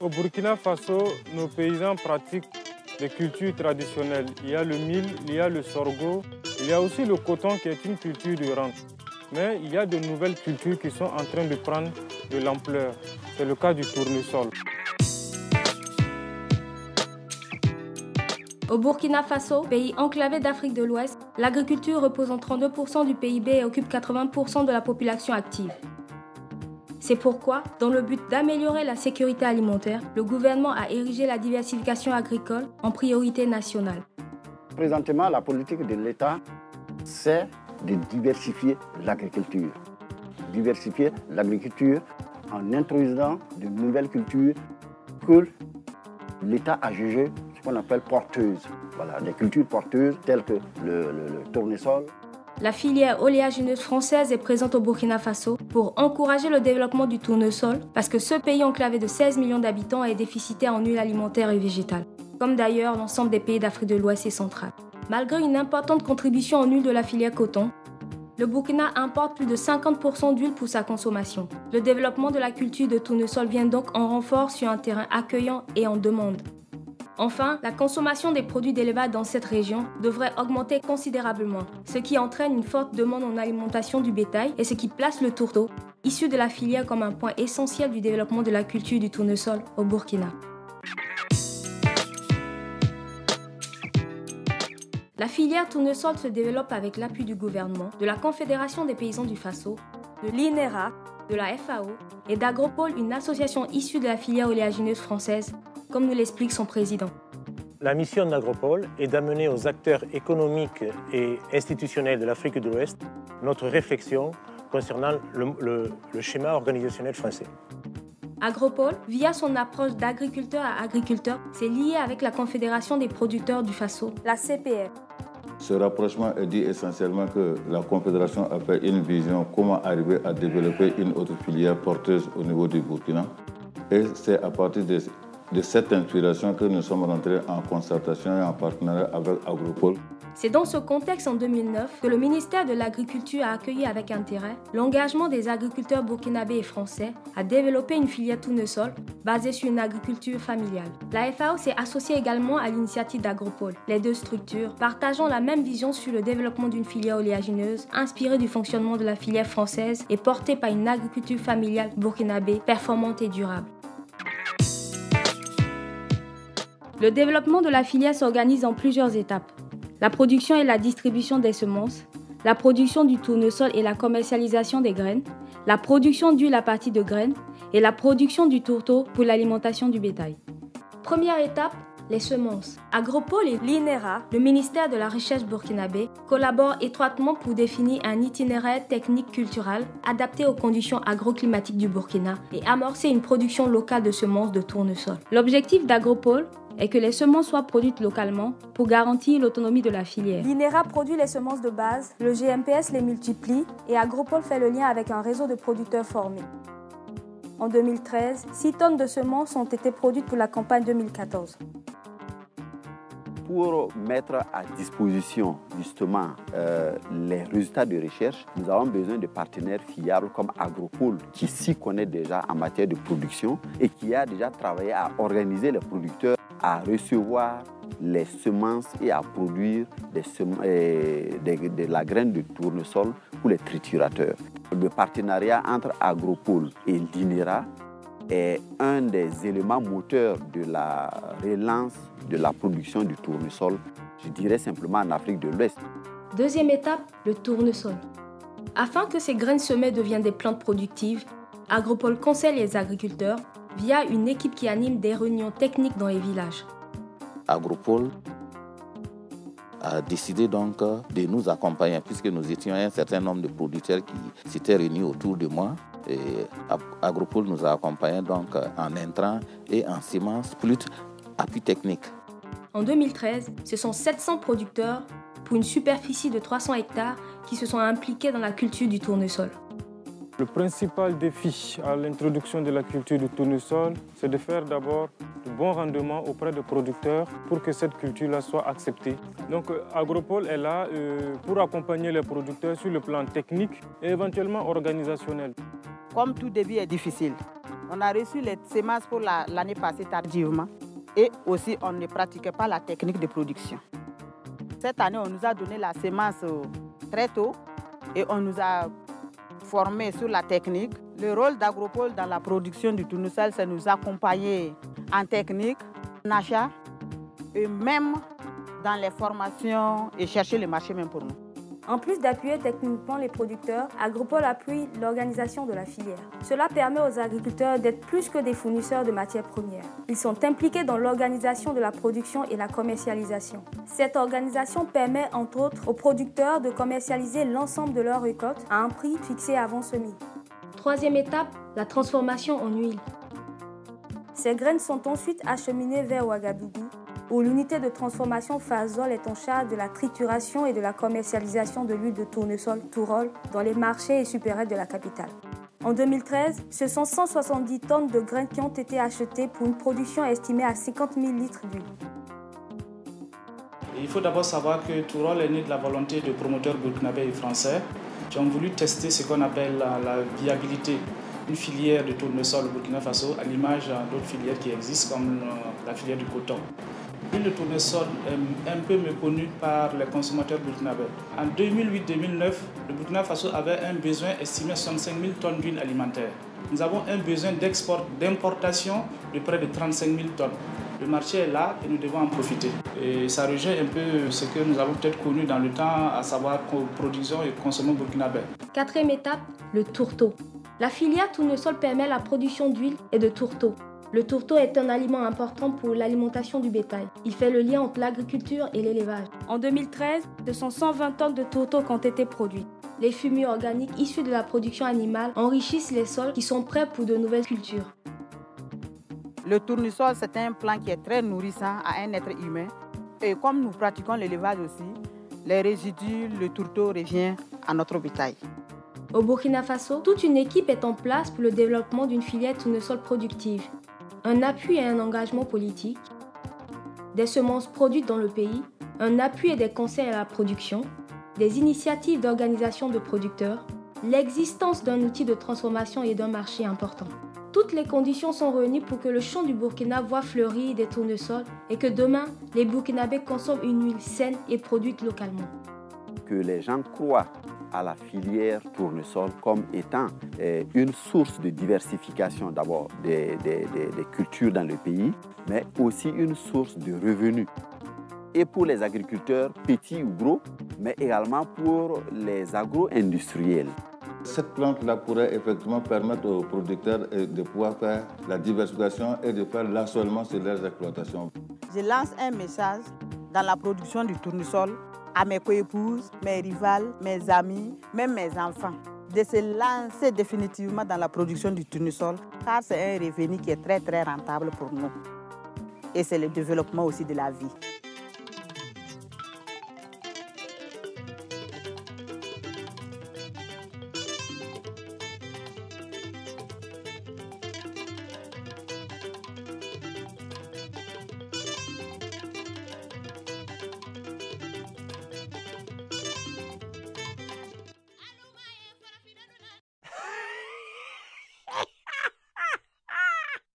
Au Burkina Faso, nos paysans pratiquent des cultures traditionnelles. Il y a le mil, il y a le sorgho, il y a aussi le coton qui est une culture de rente. Mais il y a de nouvelles cultures qui sont en train de prendre de l'ampleur. C'est le cas du tournesol. Au Burkina Faso, pays enclavé d'Afrique de l'Ouest, l'agriculture représente 32% du PIB et occupe 80% de la population active. C'est pourquoi, dans le but d'améliorer la sécurité alimentaire, le gouvernement a érigé la diversification agricole en priorité nationale. Présentement, la politique de l'État, c'est de diversifier l'agriculture. Diversifier l'agriculture en introduisant de nouvelles cultures que l'État a jugées ce qu'on appelle porteuses. Voilà, des cultures porteuses telles que le tournesol. La filière oléagineuse française est présente au Burkina Faso pour encourager le développement du tournesol parce que ce pays enclavé de 16 millions d'habitants est déficitaire en huile alimentaire et végétale, comme d'ailleurs l'ensemble des pays d'Afrique de l'Ouest et centrale. Malgré une importante contribution en huile de la filière coton, le Burkina importe plus de 50% d'huile pour sa consommation. Le développement de la culture de tournesol vient donc en renfort sur un terrain accueillant et en demande. Enfin, la consommation des produits d'élevage dans cette région devrait augmenter considérablement, ce qui entraîne une forte demande en alimentation du bétail et ce qui place le tourteau, issu de la filière, comme un point essentiel du développement de la culture du tournesol au Burkina. La filière tournesol se développe avec l'appui du gouvernement, de la Confédération des paysans du Faso, de l'INERA, de la FAO et d'Agropole, une association issue de la filière oléagineuse française, comme nous l'explique son président. La mission d'Agropole est d'amener aux acteurs économiques et institutionnels de l'Afrique de l'Ouest notre réflexion concernant le schéma organisationnel français. Agropole, via son approche d'agriculteur à agriculteur, s'est lié avec la Confédération des producteurs du Faso, la CPF. Ce rapprochement est dû essentiellement que la Confédération a fait une vision comment arriver à développer une autre filière porteuse au niveau du Burkina. Et c'est à partir de cette inspiration que nous sommes rentrés en concertation et en partenariat avec Agropole. C'est dans ce contexte, en 2009, que le ministère de l'Agriculture a accueilli avec intérêt l'engagement des agriculteurs burkinabés et français à développer une filière tournesol basée sur une agriculture familiale. La FAO s'est associée également à l'initiative d'Agropole, les deux structures partageant la même vision sur le développement d'une filière oléagineuse inspirée du fonctionnement de la filière française et portée par une agriculture familiale burkinabé performante et durable. Le développement de la filière s'organise en plusieurs étapes. La production et la distribution des semences, la production du tournesol et la commercialisation des graines, la production d'huile à partir de graines et la production du tourteau pour l'alimentation du bétail. Première étape, les semences. Agropole et l'INERA, le ministère de la Recherche burkinabé, collaborent étroitement pour définir un itinéraire technique-culturel adapté aux conditions agroclimatiques du Burkina et amorcer une production locale de semences de tournesol. L'objectif d'Agropole est que les semences soient produites localement pour garantir l'autonomie de la filière. L'INERA produit les semences de base, le GMPS les multiplie et Agropole fait le lien avec un réseau de producteurs formés. En 2013, 6 tonnes de semences ont été produites pour la campagne 2014. Pour mettre à disposition justement les résultats de recherche, nous avons besoin de partenaires fiables comme Agropole qui s'y connaît déjà en matière de production et qui a déjà travaillé à organiser les producteurs à recevoir les semences et à produire de la graine de tournesol pour les triturateurs. Le partenariat entre Agropole et l'INERA est un des éléments moteurs de la relance de la production du tournesol, je dirais simplement en Afrique de l'Ouest. Deuxième étape, le tournesol. Afin que ces graines semées deviennent des plantes productives, Agropole conseille les agriculteurs via une équipe qui anime des réunions techniques dans les villages. Agropole a décidé donc de nous accompagner puisque nous étions un certain nombre de producteurs qui s'étaient réunis autour de moi. Et Agropole nous a accompagnés donc en intrants et en semences, plus appui technique. En 2013, ce sont 700 producteurs pour une superficie de 300 hectares qui se sont impliqués dans la culture du tournesol. Le principal défi à l'introduction de la culture du tournesol, c'est de faire d'abord de bons rendements auprès des producteurs pour que cette culture-là soit acceptée. Donc Agropole est là pour accompagner les producteurs sur le plan technique et éventuellement organisationnel. Comme tout début est difficile, On a reçu les semences pour l'année passée tardivement et aussi on ne pratiquait pas la technique de production. Cette année, on nous a donné la semence très tôt et on nous a formés sur la technique. Le rôle d'Agropole dans la production du tournesol, c'est nous accompagner en technique, en achat et même dans les formations et chercher le marché même pour nous. En plus d'appuyer techniquement les producteurs, Agropole appuie l'organisation de la filière. Cela permet aux agriculteurs d'être plus que des fournisseurs de matières premières. Ils sont impliqués dans l'organisation de la production et la commercialisation. Cette organisation permet entre autres aux producteurs de commercialiser l'ensemble de leurs récoltes à un prix fixé avant semis. Troisième étape, la transformation en huile. Ces graines sont ensuite acheminées vers Ouagadougou, où l'unité de transformation Fazol est en charge de la trituration et de la commercialisation de l'huile de tournesol Tourol dans les marchés et supérettes de la capitale. En 2013, ce sont 170 tonnes de graines qui ont été achetées pour une production estimée à 50 000 litres d'huile. Il faut d'abord savoir que Tourol est né de la volonté de promoteurs burkinabés et français qui ont voulu tester ce qu'on appelle la viabilité d'une filière de tournesol au Burkina Faso à l'image d'autres filières qui existent comme la filière du coton. L'huile de tournesol est un peu méconnue par les consommateurs burkinabés. En 2008-2009, le Burkina Faso avait un besoin estimé à 65 000 tonnes d'huile alimentaire. Nous avons un besoin d'importation de près de 35 000 tonnes. Le marché est là et nous devons en profiter. Et ça rejoint un peu ce que nous avons peut-être connu dans le temps, à savoir production et consommation burkinabé. Quatrième étape, le tourteau. La filière tournesol permet la production d'huile et de tourteau. Le tourteau est un aliment important pour l'alimentation du bétail. Il fait le lien entre l'agriculture et l'élevage. En 2013, ce sont 120 tonnes de tourteau qui ont été produites. Les fumiers organiques issus de la production animale enrichissent les sols qui sont prêts pour de nouvelles cultures. Le tournesol, c'est un plant qui est très nourrissant à un être humain. Et comme nous pratiquons l'élevage aussi, les résidus, le tourteau revient à notre bétail. Au Burkina Faso, toute une équipe est en place pour le développement d'une filière tournesol productive. Un appui et un engagement politique, des semences produites dans le pays, un appui et des conseils à la production, des initiatives d'organisation de producteurs, l'existence d'un outil de transformation et d'un marché important. Toutes les conditions sont réunies pour que le champ du Burkina voie fleurir des tournesols et que demain, les Burkinabés consomment une huile saine et produite localement. Que les gens croient à la filière tournesol comme étant une source de diversification d'abord des cultures dans le pays, mais aussi une source de revenus. Et pour les agriculteurs, petits ou gros, mais également pour les agro-industriels. Cette plante-là pourrait effectivement permettre aux producteurs de pouvoir faire la diversification et de faire l'assolement sur leurs exploitations. Je lance un message dans la production du tournesol à mes coépouses, mes rivales, mes amis, même mes enfants, de se lancer définitivement dans la production du tournesol, car c'est un revenu qui est très rentable pour nous. Et c'est le développement aussi de la vie.